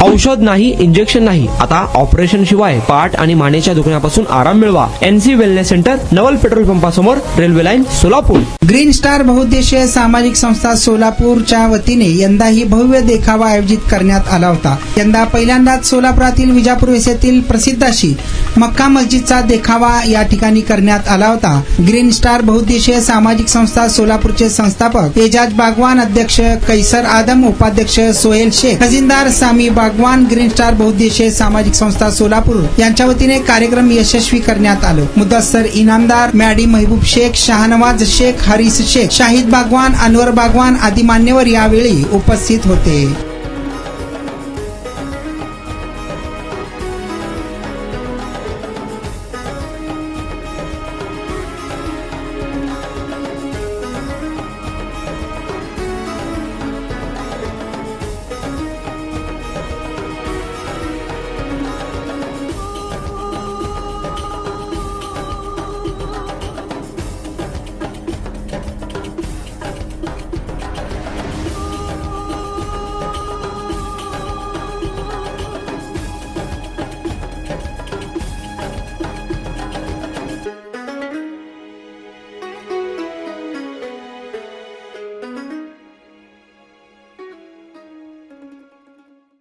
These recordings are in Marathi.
औषध नाही, इंजेक्शन नाही, आता ऑपरेशन शिवाय पाठ आणि मानेच्या दुखण्यापासून आराम मिळवा. NC wellness centre, Naval petrol पंपासमोर, railway line, Solapur. Green star बहुउद्देशीय सामाजिक संस्था सोलापूरच्या वतीने यंदाही भव्य देखावा आयोजित करण्यात आला होता. यंदा पहिल्यांदाच सोलापुरातील विजापूर वेसेतील प्रसिद्ध अशी मक्का मस्जिदचा देखावा या ठिकाणी करण्यात आला होता. ग्रीन स्टार बहुउद्देशीय सामाजिक संस्था सोलापूरचे संस्थापक एजाज बागवान, अध्यक्ष कैसर आदम, उपाध्यक्ष सोहेल शेख, खजिनदार सामी बागवान, ग्रीन स्टार बहुउद्देशीय सामाजिक संस्था सोलापूर यांच्या वतीने कार्यक्रम यशस्वी करण्यात आलं. मुदस्सर इनामदार, मॅडी महबूब शेख, शाहनवाज शेख, हरीस शेख, शाहिद बागवान, अनवर बागवान आदी मान्यवर यावेळी उपस्थित होते.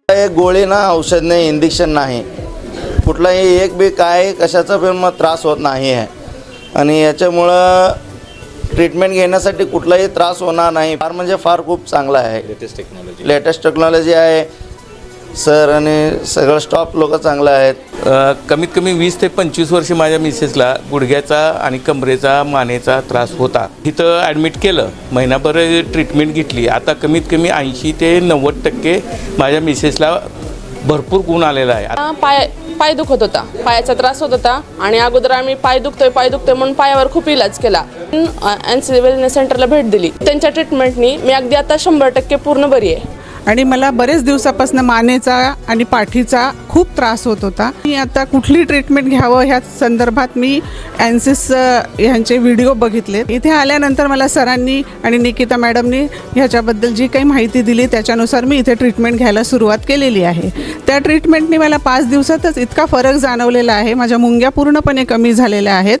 एक गोळी ना, औषध नाही, इंजेक्शन नाही, कुठलाही एक बी काय कशाचा पण मग त्रास होत नाही आहे. आणि याच्यामुळं ट्रीटमेंट घेण्यासाठी कुठलाही त्रास होणार नाही. फार म्हणजे फार खूप चांगला आहे. लेटेस्ट टेक्नॉलॉजी आहे सर, आणि सगळं स्टॉफ लोक चांगलं आहेत. कमीत कमी 20 ते 25 वर्ष माझ्या मिसेसला गुडघ्याचा आणि कमरेचा, मानेचा त्रास होता. तिथं ॲडमिट केलं, महिनाभर ट्रीटमेंट घेतली. आता कमीत कमी 80 ते 90% माझ्या मिसेसला भरपूर गुण आलेला आहे. पाय दुखत होता, पायाचा त्रास होत होता आणि अगोदर आम्ही पाय दुखतोय म्हणून पायावर खूप इलाज केला. NC वेलनेस सेंटरला भेट दिली. त्यांच्या ट्रीटमेंटनी मी अगदी आता 100% पूर्ण बरी आहे. आणि मला बरेच दिवसापासून मानेचा आणि पाठीचा खूप त्रास होत होता. मी आता कुठली ट्रीटमेंट घ्यावं ह्या संदर्भात मी एन्सिस ह्यांचे व्हिडिओ बघितले. इथे आल्यानंतर मला सरांनी आणि निकिता मॅडमनी ह्याच्याबद्दल जी काही माहिती दिली त्याच्यानुसार मी इथे ट्रीटमेंट घ्यायला सुरुवात केलेली आहे. त्या ट्रीटमेंटनी मला 5 दिवसातच इतका फरक जाणवलेला आहे. माझ्या मुंग्या पूर्णपणे कमी झालेल्या आहेत.